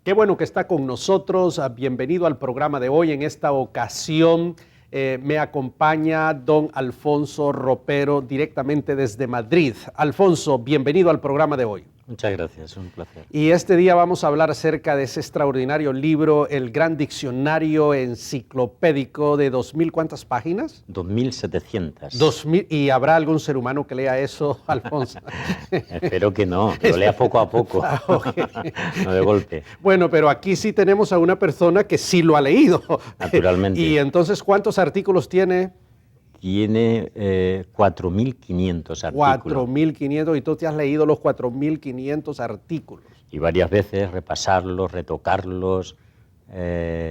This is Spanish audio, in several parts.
Qué bueno que está con nosotros. Bienvenido al programa de hoy. En esta ocasión me acompaña don Alfonso Ropero directamente desde Madrid. Alfonso, bienvenido al programa de hoy. Muchas gracias, un placer. Y este día vamos a hablar acerca de ese extraordinario libro, el Gran Diccionario Enciclopédico de 2000, ¿cuántas páginas? 2700. 2000, ¿y habrá algún ser humano que lea eso, Alfonso? Espero que no, que lo lea poco a poco, Okay. no de golpe. Bueno, pero aquí sí tenemos a una persona que sí lo ha leído. Naturalmente. Y entonces, ¿cuántos artículos tiene? Tiene 4.500 artículos. 4.500, y tú te has leído los 4.500 artículos. Y varias veces repasarlos, retocarlos.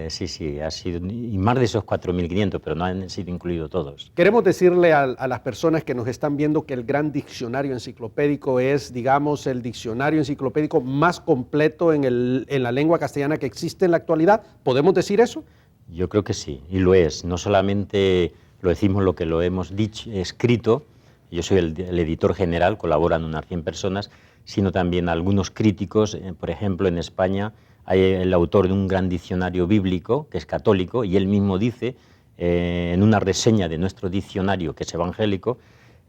Sí, ha sido, y más de esos 4.500, pero no han sido incluidos todos. Queremos decirle a las personas que nos están viendo que el Gran Diccionario Enciclopédico es, digamos, el diccionario enciclopédico más completo en la lengua castellana que existe en la actualidad. ¿Podemos decir eso? Yo creo que sí, y lo es. No solamente lo decimos lo que lo hemos dicho, escrito, yo soy el editor general, colaboran unas 100 personas, sino también algunos críticos. Por ejemplo, en España hay el autor de un gran diccionario bíblico, que es católico, y él mismo dice, en una reseña de nuestro diccionario, que es evangélico,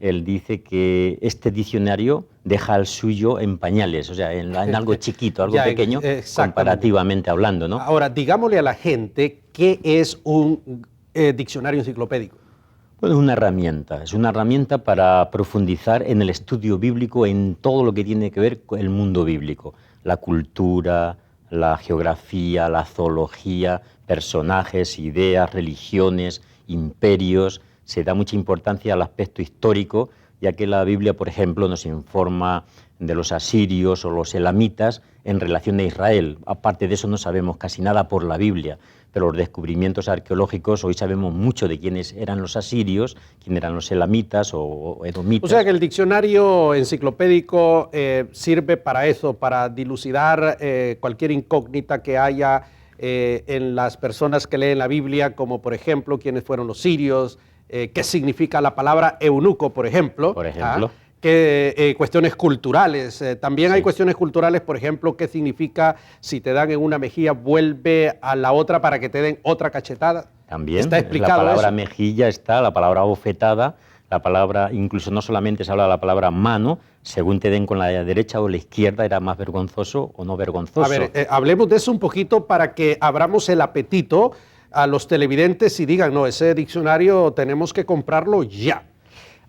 él dice que este diccionario deja al suyo en pañales, o sea, en algo chiquito, algo pequeño, comparativamente hablando, ¿no? Ahora, digámosle a la gente qué es un diccionario enciclopédico. Bueno, es una herramienta para profundizar en el estudio bíblico, en todo lo que tiene que ver con el mundo bíblico, la cultura, la geografía, la zoología, personajes, ideas, religiones, imperios. Se da mucha importancia al aspecto histórico, ya que la Biblia, por ejemplo, nos informa de los asirios o los elamitas en relación a Israel. Aparte de eso no sabemos casi nada por la Biblia, pero los descubrimientos arqueológicos, hoy sabemos mucho de quiénes eran los asirios, quiénes eran los elamitas o edomitas. O sea que el diccionario enciclopédico sirve para eso, para dilucidar cualquier incógnita que haya en las personas que leen la Biblia, como por ejemplo quiénes fueron los sirios, qué significa la palabra eunuco, por ejemplo. Por ejemplo. Cuestiones culturales. También sí hay cuestiones culturales, por ejemplo, qué significa si te dan en una mejilla, vuelve a la otra para que te den otra cachetada. También, está explicado la palabra eso. Mejilla está, la palabra bofetada, la palabra, incluso no solamente se habla de la palabra mano, según te den con la derecha o la izquierda, era más vergonzoso o no vergonzoso. A ver, hablemos de eso un poquito para que abramos el apetito a los televidentes y digan, no, ese diccionario tenemos que comprarlo ya.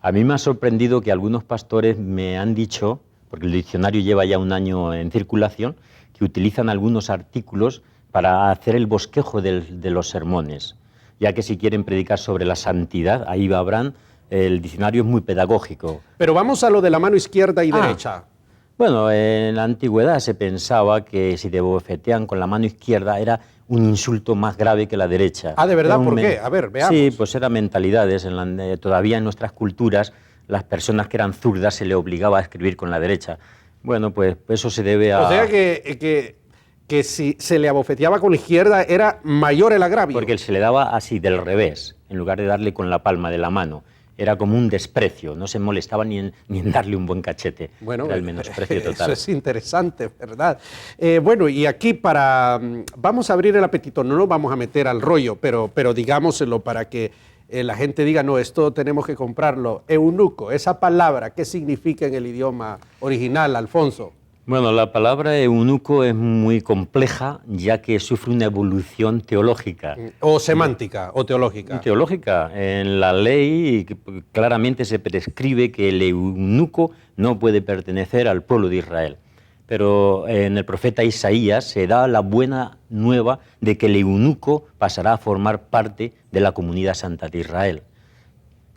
A mí me ha sorprendido que algunos pastores me han dicho, porque el diccionario lleva ya un año en circulación, que utilizan algunos artículos para hacer el bosquejo de los sermones, ya que si quieren predicar sobre la santidad, ahí habrán, el diccionario es muy pedagógico. Pero vamos a lo de la mano izquierda y derecha. Bueno, en la antigüedad se pensaba que si te bofetean con la mano izquierda era un insulto más grave que la derecha. Ah, ¿de verdad? ¿Por qué? A ver, veamos. Sí, pues eran mentalidades. Todavía en nuestras culturas, las personas que eran zurdas se le obligaba a escribir con la derecha. Bueno, pues eso se debe a... O sea que si se le abofeteaba con la izquierda era mayor el agravio. Porque se le daba así, del revés, en lugar de darle con la palma de la mano. Era como un desprecio, no se molestaba ni en darle un buen cachete. Bueno, era el menosprecio total. Eso es interesante, ¿verdad? Bueno, y aquí vamos a abrir el apetito, no nos vamos a meter al rollo, pero digámoselo para que la gente diga, no, esto tenemos que comprarlo. Eunuco, esa palabra, ¿qué significa en el idioma original, Alfonso? Bueno, la palabra eunuco es muy compleja, ya que sufre una evolución teológica. O semántica, o teológica. Teológica. En la ley claramente se prescribe que el eunuco no puede pertenecer al pueblo de Israel. Pero en el profeta Isaías se da la buena nueva de que el eunuco pasará a formar parte de la comunidad santa de Israel.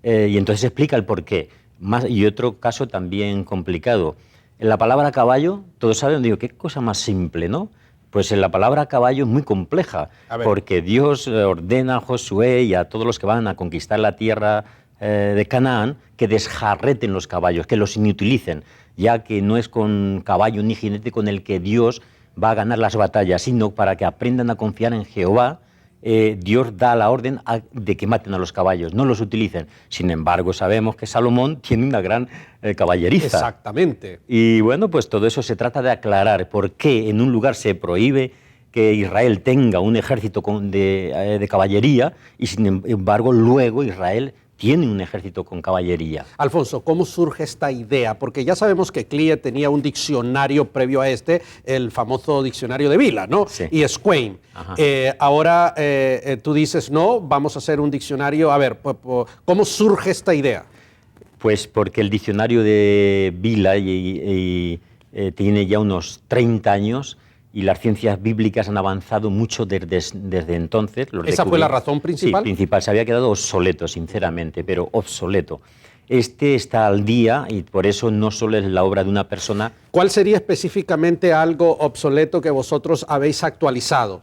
Y entonces se explica el porqué. Y otro caso también complicado. En la palabra caballo, todos saben, digo, qué cosa más simple, ¿no? Pues en la palabra caballo es muy compleja, porque Dios ordena a Josué y a todos los que van a conquistar la tierra de Canaán que desjarreten los caballos, que los inutilicen, ya que no es con caballo ni jinete con el que Dios va a ganar las batallas, sino para que aprendan a confiar en Jehová. Dios da la orden de que maten a los caballos, no los utilicen. Sin embargo, sabemos que Salomón tiene una gran caballeriza. Exactamente. Y bueno, pues todo eso se trata de aclarar por qué en un lugar se prohíbe que Israel tenga un ejército de caballería y, sin embargo, luego Israel tiene un ejército con caballería. Alfonso, ¿cómo surge esta idea? Porque ya sabemos que Clie tenía un diccionario previo a este, el famoso diccionario de Vila, ¿no? Sí. Y Swain. Ahora tú dices, no, vamos a hacer un diccionario. A ver, ¿cómo surge esta idea? Pues porque el diccionario de Vila tiene ya unos 30 años y las ciencias bíblicas han avanzado mucho desde entonces. ¿Esa fue la razón principal? Sí, principal. Se había quedado obsoleto, sinceramente, pero obsoleto. Este está al día y por eso no solo es la obra de una persona. ¿Cuál sería específicamente algo obsoleto que vosotros habéis actualizado?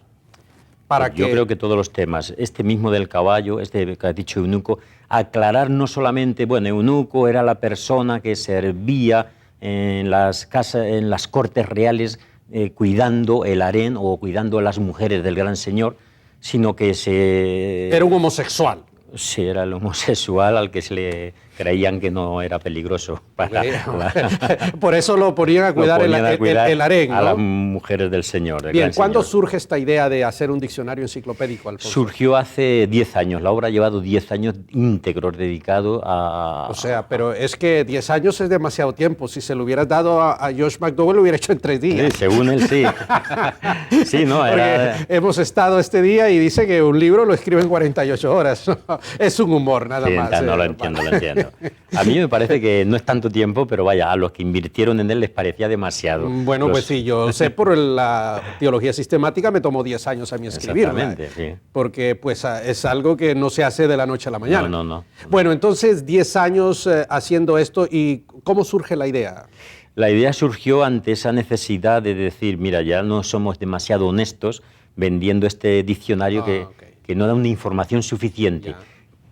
Yo creo que todos los temas, este mismo del caballo, este que ha dicho eunuco, aclarar no solamente, bueno, eunuco era la persona que servía en las casas, en las cortes reales, cuidando el harén o cuidando a las mujeres del gran señor, sino que era un homosexual. Sí, era el homosexual al que se le creían que no era peligroso. Por eso lo ponían a cuidar el harén, ¿no? A las mujeres del señor. Bien, ¿cuándo surge esta idea de hacer un diccionario enciclopédico, Alfonso? Surgió hace 10 años. La obra ha llevado 10 años íntegros dedicado a... O sea, pero es que 10 años es demasiado tiempo. Si se lo hubieras dado a Josh McDowell, lo hubiera hecho en 3 días. Sí, según él, sí. Sí, no, era... Hemos estado este día y dice que un libro lo escribe en 48 horas. Es un humor, nada sí, más. No, lo entiendo, lo entiendo. A mí me parece que no es tanto tiempo, pero vaya, a los que invirtieron en él les parecía demasiado. Bueno, pues sí, yo sé por la teología sistemática me tomó 10 años a mí escribirla. Exactamente, sí. Porque pues es algo que no se hace de la noche a la mañana. No. Bueno, entonces 10 años haciendo esto, ¿y cómo surge la idea? La idea surgió ante esa necesidad de decir, mira, ya no somos demasiado honestos vendiendo este diccionario que no da una información suficiente. Ya.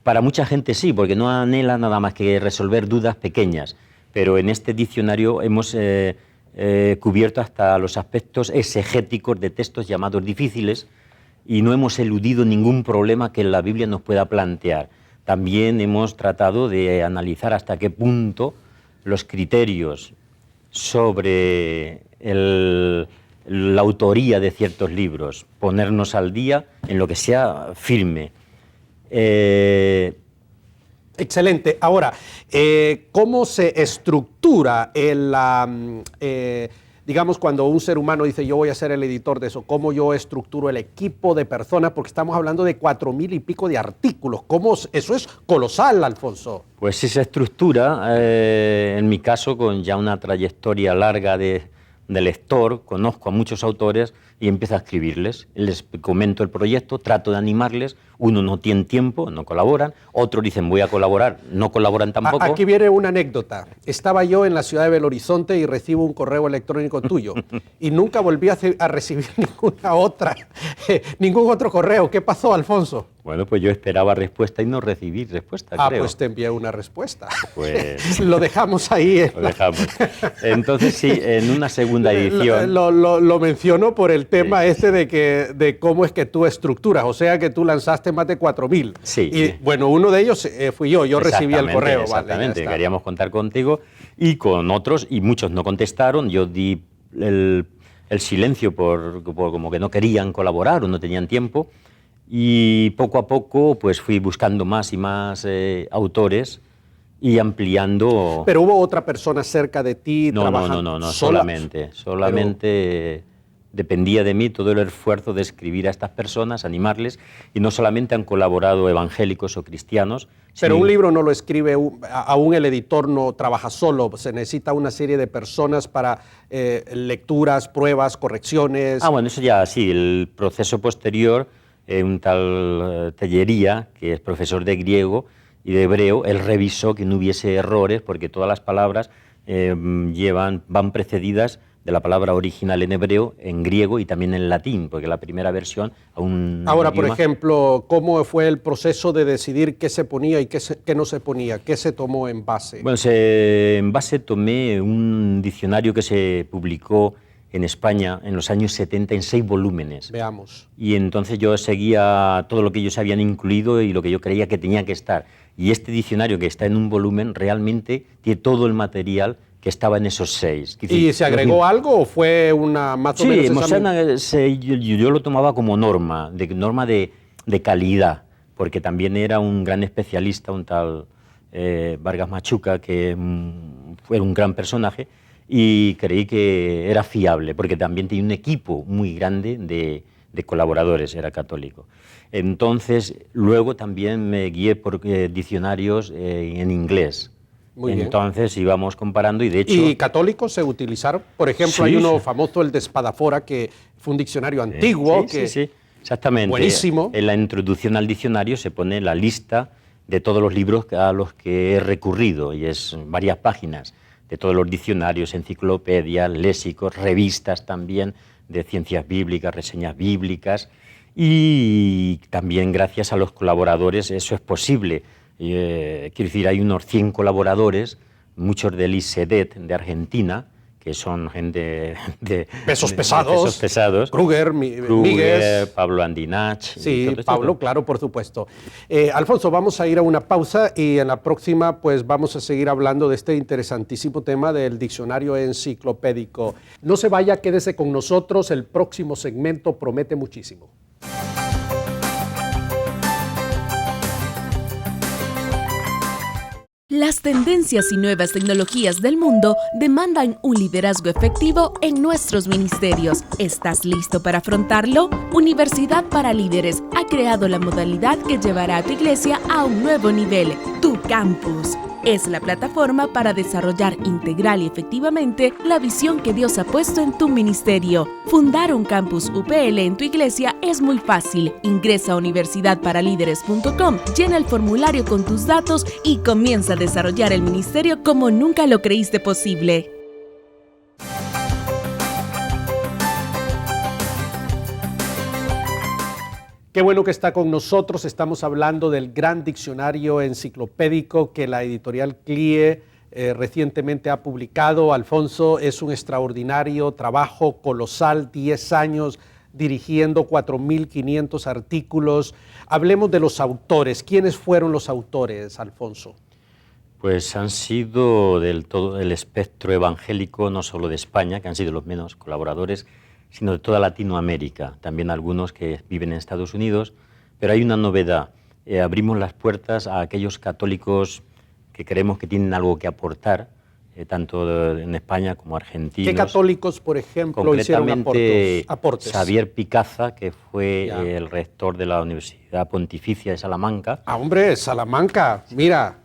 Para mucha gente sí, porque no anhela nada más que resolver dudas pequeñas, pero en este diccionario hemos cubierto hasta los aspectos exegéticos de textos llamados difíciles y no hemos eludido ningún problema que la Biblia nos pueda plantear. También hemos tratado de analizar hasta qué punto los criterios sobre la autoría de ciertos libros, ponernos al día en lo que sea firme. Excelente. Ahora, ¿cómo se estructura digamos, cuando un ser humano dice yo voy a ser el editor de eso? ¿Cómo yo estructuro el equipo de personas? Porque estamos hablando de 4.000 y pico de artículos. Eso es colosal, Alfonso. Pues esa estructura, en mi caso, con ya una trayectoria larga de lector, conozco a muchos autores y empiezo a escribirles. Les comento el proyecto, trato de animarles. Uno no tiene tiempo, no colaboran. Otros dicen voy a colaborar, no colaboran tampoco. Aquí viene una anécdota. Estaba yo en la ciudad de Belo Horizonte y recibo un correo electrónico tuyo y nunca volví a recibir ningún otro correo. ¿Qué pasó, Alfonso? Bueno, pues yo esperaba respuesta y no recibí respuesta, creo. Pues te envié una respuesta. Pues... Lo dejamos ahí. Lo dejamos. Entonces sí, en una segunda edición... Lo menciono por el tema de cómo es que tú estructuras. O sea que tú lanzaste más de 4.000. Sí. Y bueno, uno de ellos fui yo recibí el correo. Exactamente, queríamos contar contigo y con otros, y muchos no contestaron. Yo di el silencio por como que no querían colaborar o no tenían tiempo. Y poco a poco pues fui buscando más y más autores y ampliando... ¿Pero hubo otra persona cerca de ti trabajando? No, solamente dependía de mí todo el esfuerzo de escribir a estas personas, animarles, y no solamente han colaborado evangélicos o cristianos. Pero un libro no lo escribe, aún el editor no trabaja solo, se necesita una serie de personas para lecturas, pruebas, correcciones. Bueno, eso ya sí, el proceso posterior, un tal Tellería, que es profesor de griego y de hebreo, él revisó que no hubiese errores porque todas las palabras van precedidas de la palabra original en hebreo, en griego y también en latín, porque la primera versión aún... Ahora, por ejemplo, ¿cómo fue el proceso de decidir qué se ponía y qué no se ponía? ¿Qué se tomó en base? Bueno, en base tomé un diccionario que se publicó en España en los años 70 en 6 volúmenes. Veamos. Y entonces yo seguía todo lo que ellos habían incluido y lo que yo creía que tenía que estar. Y este diccionario, que está en un volumen, realmente tiene todo el material que estaba en esos 6. ¿Y se agregó algo o fue una más o menos esa Mosena, yo lo tomaba como norma de calidad, porque también era un gran especialista, un tal Vargas Machuca, que fue un gran personaje, y creí que era fiable, porque también tenía un equipo muy grande de colaboradores, era católico. Entonces, luego también me guié por diccionarios en inglés. Muy bien. Entonces íbamos comparando y de hecho... ¿Y católicos se utilizaron? Por ejemplo, hay uno famoso, el de Espadafora, que fue un diccionario antiguo. Sí, exactamente. Buenísimo. En la introducción al diccionario se pone la lista de todos los libros a los que he recurrido, y es varias páginas, de todos los diccionarios, enciclopedias, léxicos, revistas también de ciencias bíblicas, reseñas bíblicas, y también gracias a los colaboradores eso es posible. Quiero decir, hay unos 100 colaboradores, muchos del ISEDET de Argentina, que son gente de pesos pesados. Kruger, Míguez, Pablo Andinach. Sí, Pablo, claro, por supuesto. Alfonso, vamos a ir a una pausa y en la próxima pues vamos a seguir hablando de este interesantísimo tema del diccionario enciclopédico. No se vaya, quédese con nosotros, el próximo segmento promete muchísimo. Las tendencias y nuevas tecnologías del mundo demandan un liderazgo efectivo en nuestros ministerios. ¿Estás listo para afrontarlo? Universidad para Líderes ha creado la modalidad que llevará a tu iglesia a un nuevo nivel, Tu Campus. Es la plataforma para desarrollar integral y efectivamente la visión que Dios ha puesto en tu ministerio. Fundar un campus UPL en tu iglesia es muy fácil. Ingresa a universidadparalíderes.com, llena el formulario con tus datos y comienza a desarrollar el ministerio como nunca lo creíste posible. Qué bueno que está con nosotros. Estamos hablando del gran diccionario enciclopédico que la editorial CLIE recientemente ha publicado. Alfonso, es un extraordinario trabajo colosal, 10 años dirigiendo 4.500 artículos. Hablemos de los autores. ¿Quiénes fueron los autores, Alfonso? Pues han sido del todo el espectro evangélico, no solo de España, que han sido los menos colaboradores, sino de toda Latinoamérica, también algunos que viven en Estados Unidos, pero hay una novedad. Abrimos las puertas a aquellos católicos que creemos que tienen algo que aportar, tanto en España como argentinos. ¿Qué católicos, por ejemplo, hicieron aportes? Xavier Picaza, que fue el rector de la Universidad Pontificia de Salamanca. Ah, hombre, Salamanca, mira.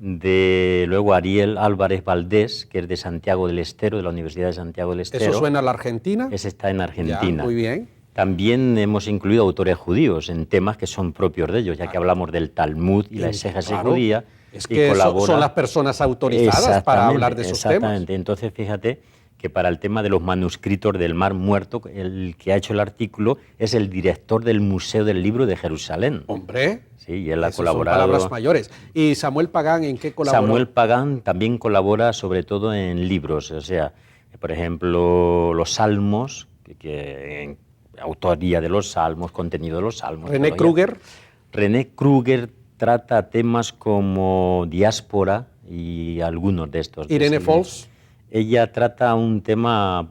Luego Ariel Álvarez Valdés, que es de Santiago del Estero, de la Universidad de Santiago del Estero. ¿Eso suena a la Argentina? Ese está en Argentina. Ya, muy bien. También hemos incluido autores judíos en temas que son propios de ellos, ya que hablamos del Talmud y la exégesis judía. Es que son las personas autorizadas para hablar de esos temas. Exactamente. Entonces, fíjate que para el tema de los manuscritos del Mar Muerto, el que ha hecho el artículo es el director del Museo del Libro de Jerusalén. Hombre, sí, y él ha colaborado. Son palabras mayores. ¿Y Samuel Pagán en qué colaboró? Samuel Pagán también colabora sobre todo en libros, o sea, por ejemplo, los Salmos, autoría de los Salmos, contenido de los Salmos. René Kruger. René Kruger trata temas como diáspora y algunos de estos. Irene Fols. Ella trata un tema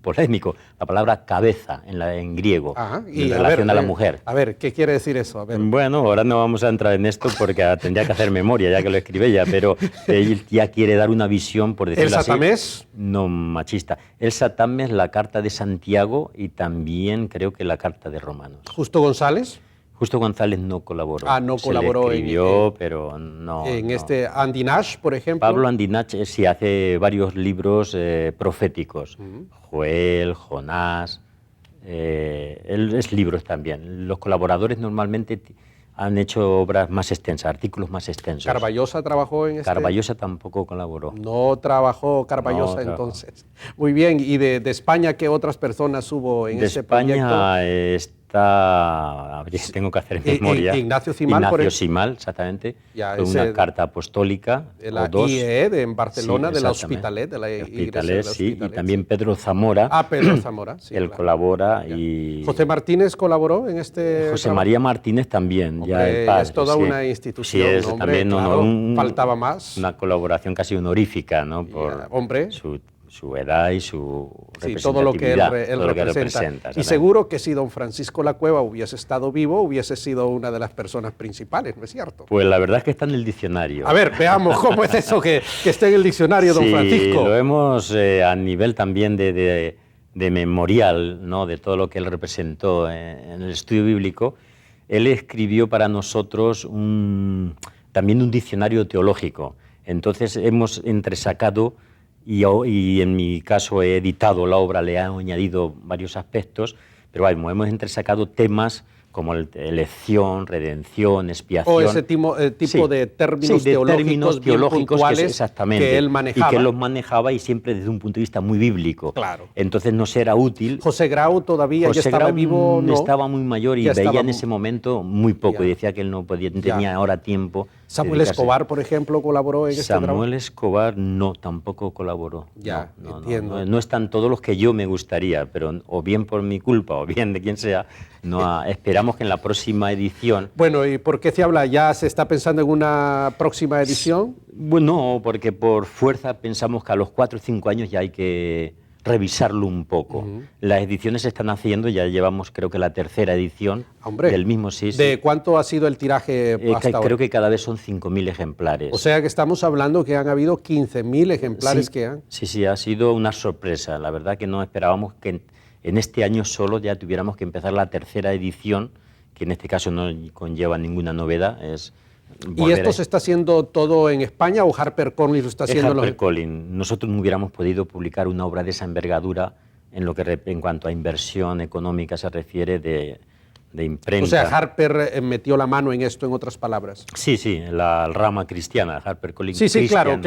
polémico, la palabra cabeza en griego, en relación a la mujer. A ver, ¿qué quiere decir eso? A ver. Bueno, ahora no vamos a entrar en esto porque tendría que hacer memoria, ya que lo escribe ella, pero ella ya quiere dar una visión, por decirlo así. ¿El Satamés? No, machista. El Satamés, la carta de Santiago y también creo que la carta de Romanos. ¿Justo González? Justo González no colaboró. No colaboró. Se le escribió, pero no. Andinach, por ejemplo. Pablo Andinach sí hace varios libros proféticos. Joel, Jonás. Él es libros también. Los colaboradores normalmente han hecho obras más extensas, artículos más extensos. ¿Carballosa trabajó en Carballosa tampoco colaboró. No trabajó Carballosa, entonces. Muy bien. ¿Y de España qué otras personas hubo en ese proyecto? De España carta, tengo que hacer memoria. Ignacio Simal, Ignacio Simal, exactamente. Ya, fue una carta apostólica. De la o dos. IE en Barcelona, Sí, de la exactamente. Hospitalet, de la Iglesia Hospitalet, de la sí, y Hospitalet, también sí. Pedro Zamora. Pedro Zamora, sí. Él claro. colabora Ya. y... José Martínez colaboró en este José trabajo? María Martínez también, Hombre, ya el padre. es toda sí. una institución, Sí, es hombre, también claro, faltaba más. Una colaboración casi honorífica, ¿no? Por hombre. su edad y su Sí, todo lo que él, representatividad, todo lo que representa. Y ¿sabes? seguro que si don Francisco La Cueva hubiese estado vivo, hubiese sido una de las personas principales, ¿no es cierto? Pues la verdad es que está en el diccionario. A ver, veamos cómo es eso que esté en el diccionario, don Sí, Francisco. lo hemos a nivel también de memorial, ¿no? De todo lo que él representó en el estudio bíblico. Él escribió para nosotros también un diccionario teológico. Entonces hemos entresacado y en mi caso he editado la obra, le he añadido varios aspectos, pero hemos entresacado temas como elección, redención, expiación. O ese tipo de términos teológicos bien puntuales exactamente, que él manejaba. Y que él los manejaba y siempre desde un punto de vista muy bíblico. Claro. Entonces nos era útil. José Grau todavía José ya estaba Grau vivo, ¿no? Estaba muy mayor y Ya veía estaba en ese momento muy poco Ya. y decía que él no podía, tenía Ya. ahora tiempo. Samuel dedicarse. Escobar, por ejemplo, colaboró en este trabajo. Samuel Escobar no, tampoco colaboró. Ya, no, entiendo. No están todos los que yo me gustaría, pero o bien por mi culpa o bien de quien sea, esperamos que en la próxima edición... Bueno, ¿y por qué se habla? ¿Ya se está pensando en una próxima edición? Bueno, porque por fuerza pensamos que a los 4 o 5 años ya hay que revisarlo un poco. Las ediciones se están haciendo, ya llevamos creo que la tercera edición del mismo SIS. ¿De cuánto ha sido el tiraje hasta ahora? Creo que cada vez son 5.000 ejemplares. O sea que estamos hablando que han habido 15.000 ejemplares que han... Sí, ha sido una sorpresa. La verdad que no esperábamos que en este año solo ya tuviéramos que empezar la tercera edición, que en este caso no conlleva ninguna novedad. ¿Y esto se está haciendo todo en España o HarperCollins lo está haciendo? HarperCollins. Nosotros no hubiéramos podido publicar una obra de esa envergadura en cuanto a inversión económica se refiere de imprenta. O sea, Harper metió la mano en esto, en otras palabras. Sí, la rama cristiana, HarperCollins. Sí, claro,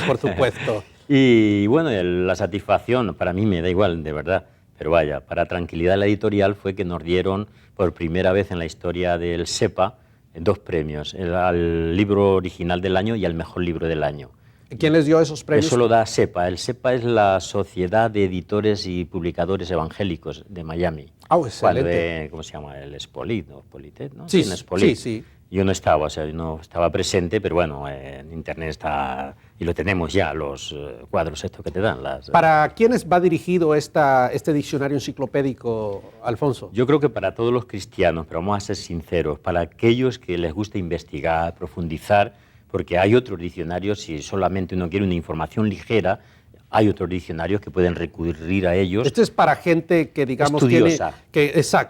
por supuesto. Y bueno, la satisfacción, para mí me da igual, de verdad, pero vaya, para tranquilidad de la editorial fue que nos dieron por primera vez en la historia del SEPA 2 premios, al libro original del año y al mejor libro del año. ¿Quién les dio esos premios? Eso lo da SEPA. El SEPA es la Sociedad de Editores y Publicadores Evangélicos de Miami. Excelente. ¿Cómo se llama? El Spolit, ¿no? Politet, ¿no? Sí, Spolit. sí. Yo no estaba, no estaba presente, pero bueno, en internet está, y lo tenemos ya, los cuadros estos que te dan. ¿Para quiénes va dirigido este diccionario enciclopédico, Alfonso? Yo creo que para todos los cristianos, pero vamos a ser sinceros, para aquellos que les gusta investigar, profundizar, porque hay otros diccionarios, si solamente uno quiere una información ligera, hay otros diccionarios que pueden recurrir a ellos. Este es para gente que, digamos, estudiosa.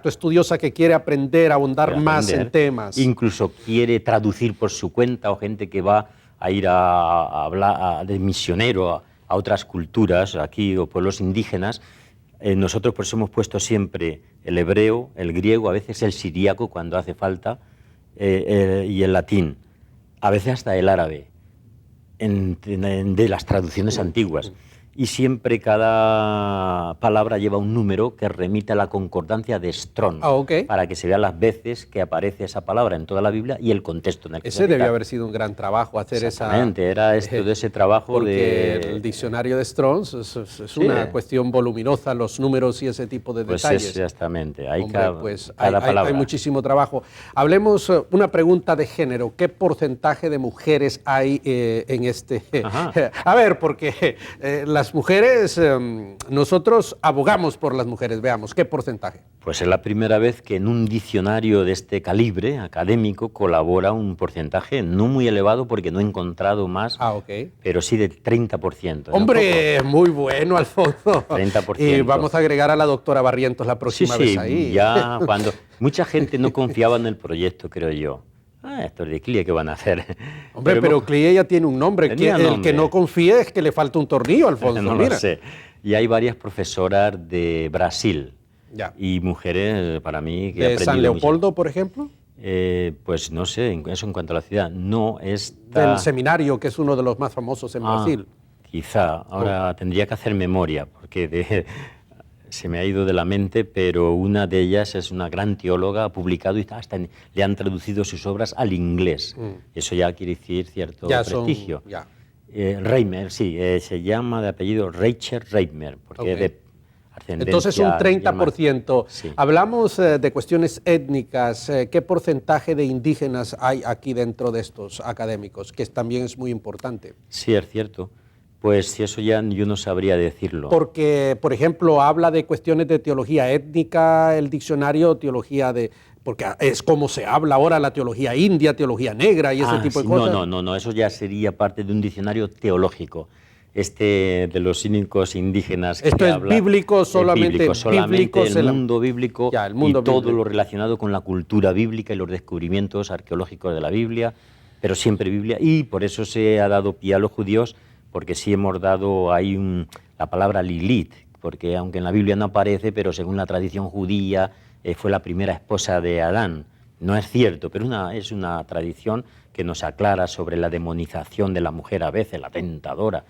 Estudiosa, que quiere aprender, ahondar más en temas. Incluso quiere traducir por su cuenta, o gente que va a ir a hablar de misionero a otras culturas, aquí, o pueblos indígenas. Nosotros por eso hemos puesto siempre el hebreo, el griego, a veces el siríaco cuando hace falta, y el latín, a veces hasta el árabe, de las traducciones antiguas. Y siempre cada palabra lleva un número que remite a la concordancia de Strong, para que se vea las veces que aparece esa palabra en toda la Biblia y el contexto en el que se Ese debió haber sido un gran trabajo, hacer era de ese trabajo porque el diccionario de Strong es una cuestión voluminosa, los números y ese tipo de detalles. Exactamente, hay hay muchísimo trabajo. Hablemos una pregunta de género. ¿Qué porcentaje de mujeres hay en este? A ver, porque las mujeres, nosotros abogamos por las mujeres, veamos, ¿qué porcentaje? Pues es la primera vez que en un diccionario de este calibre académico colabora un porcentaje no muy elevado, porque no he encontrado más, pero sí del 30%. Hombre, muy bueno, Alfonso. 30%. Y vamos a agregar a la doctora Barrientos la próxima vez ahí. Ya cuando mucha gente no confiaba en el proyecto, creo yo. Estos de CLIE, ¿qué van a hacer? Hombre, pero CLIE ya tiene un nombre. El que no confíe es que le falta un tornillo, Alfonso. No lo sé. Y hay varias profesoras de Brasil. Ya. Y mujeres, para mí, que ¿De San Leopoldo, por ejemplo? Pues no sé, eso en cuanto a la ciudad. No del seminario, que es uno de los más famosos en Brasil. Quizá. Ahora tendría que hacer memoria, porque Se me ha ido de la mente, pero una de ellas es una gran teóloga, ha publicado y hasta le han traducido sus obras al inglés. Eso ya quiere decir cierto prestigio. Reimer, sí, se llama de apellido Rachel Reimer, porque es de ascendencia. Entonces un 30%. Sí. Hablamos de cuestiones étnicas. ¿Qué porcentaje de indígenas hay aquí dentro de estos académicos? Que también es muy importante. Sí, es cierto. Pues si eso ya yo no sabría decirlo. Porque, por ejemplo, habla de cuestiones de teología étnica, el diccionario, teología de... Porque es como se habla ahora la teología india, teología negra y ese tipo de cosas. No, eso ya sería parte de un diccionario teológico. De los cínicos indígenas que esto es habla, bíblico, solamente bíblico, el mundo bíblico ya, el mundo y todo bíblico. lo relacionado con la cultura bíblica y los descubrimientos arqueológicos de la Biblia, pero siempre Biblia, y por eso se ha dado pie a los judíos, porque sí hemos dado ahí la palabra Lilith, porque aunque en la Biblia no aparece, pero según la tradición judía fue la primera esposa de Adán. No es cierto, pero es una tradición que nos aclara sobre la demonización de la mujer a veces, la tentadora.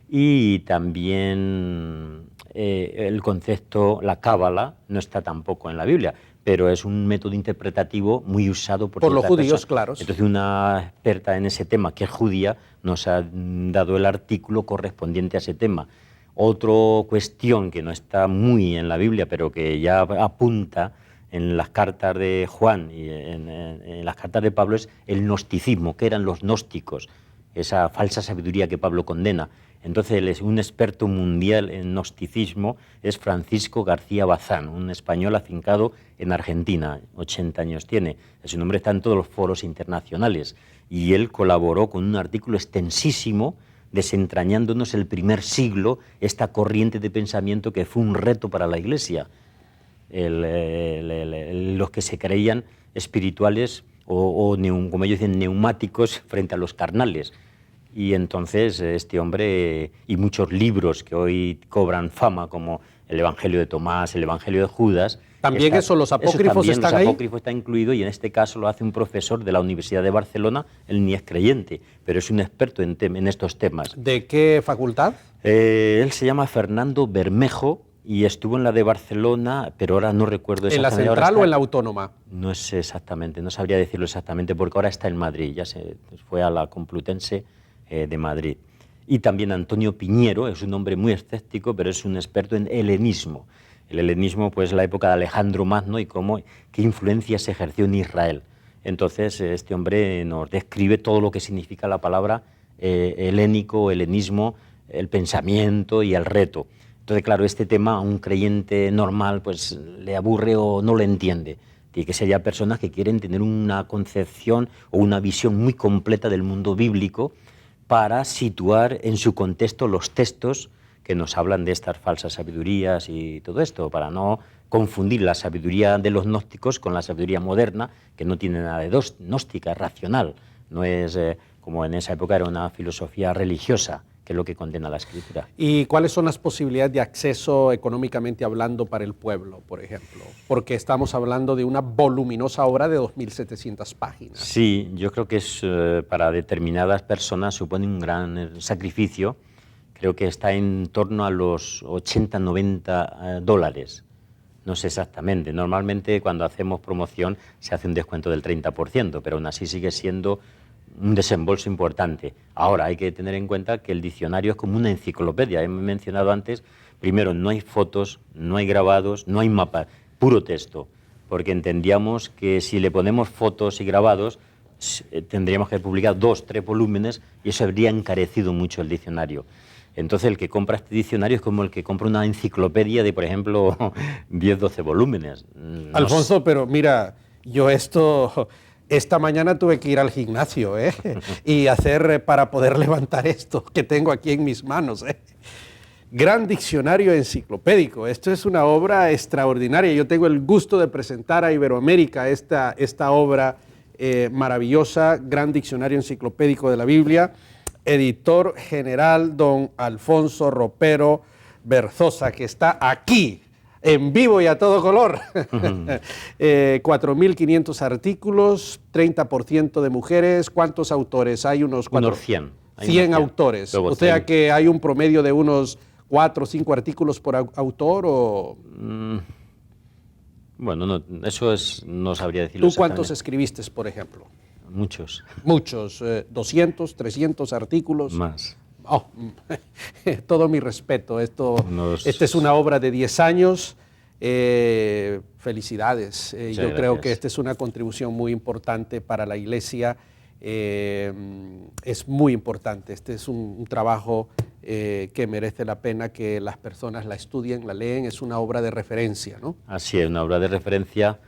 Y también el concepto, la cábala, no está tampoco en la Biblia, pero es un método interpretativo muy usado por los judíos, personas. claro. Entonces una experta en ese tema, que es judía, nos ha dado el artículo correspondiente a ese tema. Otra cuestión que no está muy en la Biblia, pero que ya apunta en las cartas de Juan y en las cartas de Pablo, es el gnosticismo, que eran los gnósticos, esa falsa sabiduría que Pablo condena. Entonces, un experto mundial en gnosticismo es Francisco García Bazán, un español afincado en Argentina, 80 años tiene. Su nombre está en todos los foros internacionales y él colaboró con un artículo extensísimo desentrañándonos el primer siglo, esta corriente de pensamiento que fue un reto para la Iglesia. Los que se creían espirituales o como ellos dicen, neumáticos frente a los carnales. Y entonces este hombre y muchos libros que hoy cobran fama, como el Evangelio de Tomás, el Evangelio de Judas... También los apócrifos están ahí. Los apócrifos está incluido y en este caso lo hace un profesor de la Universidad de Barcelona, él ni es creyente, pero es un experto en estos temas. ¿De qué facultad? Él se llama Fernando Bermejo y estuvo en la de Barcelona, pero ahora no recuerdo exactamente. ¿En la Central o en la Autónoma? No sé exactamente, no sabría decirlo exactamente, porque ahora está en Madrid, ya se fue a la Complutense de Madrid. Y también Antonio Piñero, es un hombre muy escéptico, pero es un experto en helenismo. El helenismo, pues, la época de Alejandro Magno y qué influencia se ejerció en Israel. Entonces, este hombre nos describe todo lo que significa la palabra helénico, helenismo, el pensamiento y el reto. Entonces, claro, este tema a un creyente normal, pues, le aburre o no lo entiende. Tiene que ser ya personas que quieren tener una concepción o una visión muy completa del mundo bíblico para situar en su contexto los textos que nos hablan de estas falsas sabidurías y todo esto, para no confundir la sabiduría de los gnósticos con la sabiduría moderna, que no tiene nada de gnóstica, es racional, no es como en esa época era una filosofía religiosa, que es lo que condena la Escritura. ¿Y cuáles son las posibilidades de acceso económicamente hablando para el pueblo, por ejemplo? Porque estamos hablando de una voluminosa obra de 2.700 páginas. Sí, yo creo que es para determinadas personas supone un gran sacrificio. Creo que está en torno a los 80, 90 dólares. No sé exactamente. Normalmente cuando hacemos promoción se hace un descuento del 30%, pero aún así sigue siendo un desembolso importante. Ahora hay que tener en cuenta que el diccionario es como una enciclopedia. He mencionado antes, primero, no hay fotos, no hay grabados, no hay mapas, puro texto, porque entendíamos que si le ponemos fotos y grabados tendríamos que publicar 2, 3 volúmenes y eso habría encarecido mucho el diccionario. Entonces el que compra este diccionario es como el que compra una enciclopedia de, por ejemplo, 10, 12 volúmenes. No Alfonso, pero mira, yo esta mañana tuve que ir al gimnasio y hacer para poder levantar esto que tengo aquí en mis manos. Gran diccionario enciclopédico. Esto es una obra extraordinaria. Yo tengo el gusto de presentar a Iberoamérica esta obra maravillosa, Gran Diccionario Enciclopédico de la Biblia. Editor general don Alfonso Ropero Berzosa, que está aquí, en vivo y a todo color. 4.500 artículos, 30% de mujeres. ¿Cuántos autores? Hay unos 100. 100 autores. O sea que hay un promedio de unos 4 o 5 artículos por autor o... Bueno, no sabría decirlo. ¿Tú cuántos escribiste, por ejemplo? Muchos. Muchos, 200, 300 artículos. Más. Oh, todo mi respeto. Esta es una obra de 10 años. Felicidades. Yo creo que esta es una contribución muy importante para la Iglesia. Es muy importante. Este es un trabajo que merece la pena que las personas la estudien, la leen. Es una obra de referencia, ¿no? Así es, una obra de referencia.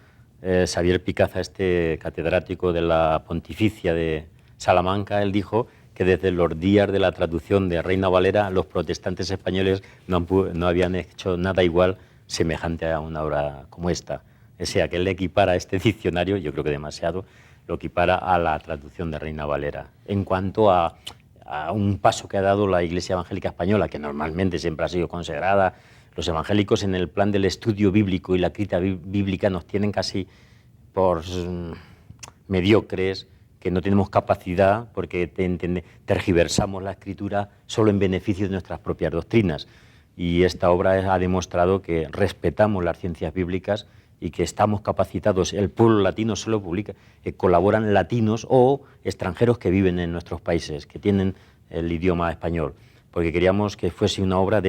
Xavier Picaza, este catedrático de la Pontificia de Salamanca, él dijo que desde los días de la traducción de Reina Valera los protestantes españoles no habían hecho nada igual semejante a una obra como esta. O sea, que él le equipara este diccionario, yo creo que demasiado, lo equipara a la traducción de Reina Valera. En cuanto a un paso que ha dado la Iglesia Evangélica Española, que normalmente siempre ha sido consagrada, los evangélicos en el plan del estudio bíblico y la crítica bíblica nos tienen casi por mediocres, que no tenemos capacidad porque tergiversamos la escritura solo en beneficio de nuestras propias doctrinas. Y esta obra ha demostrado que respetamos las ciencias bíblicas y que estamos capacitados. El pueblo latino solo publica, colaboran latinos o extranjeros que viven en nuestros países, que tienen el idioma español, porque queríamos que fuese una obra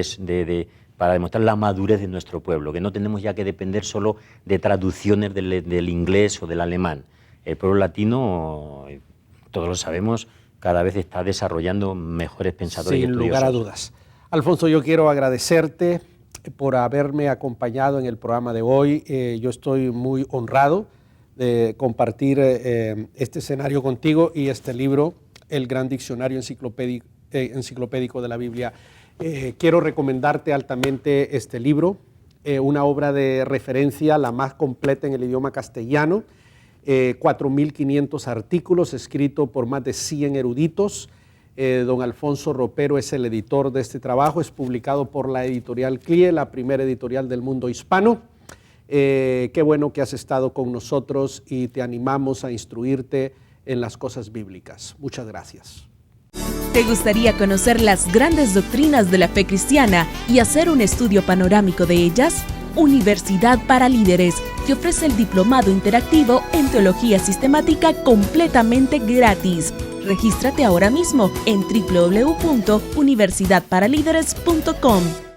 para demostrar la madurez de nuestro pueblo, que no tenemos ya que depender solo de traducciones del inglés o del alemán. El pueblo latino, todos lo sabemos, cada vez está desarrollando mejores pensadores y estudiosos. Sin lugar a dudas. Alfonso, yo quiero agradecerte por haberme acompañado en el programa de hoy. Yo estoy muy honrado de compartir este escenario contigo y este libro, El Gran Diccionario Enciclopédico de la Biblia. Quiero recomendarte altamente este libro, una obra de referencia, la más completa en el idioma castellano, 4.500 artículos, escrito por más de 100 eruditos. Don Alfonso Ropero es el editor de este trabajo, es publicado por la editorial CLIE, la primera editorial del mundo hispano. Qué bueno que has estado con nosotros y te animamos a instruirte en las cosas bíblicas. Muchas gracias. ¿Te gustaría conocer las grandes doctrinas de la fe cristiana y hacer un estudio panorámico de ellas? Universidad para Líderes te ofrece el diplomado interactivo en Teología Sistemática completamente gratis. Regístrate ahora mismo en www.universidadparalíderes.com.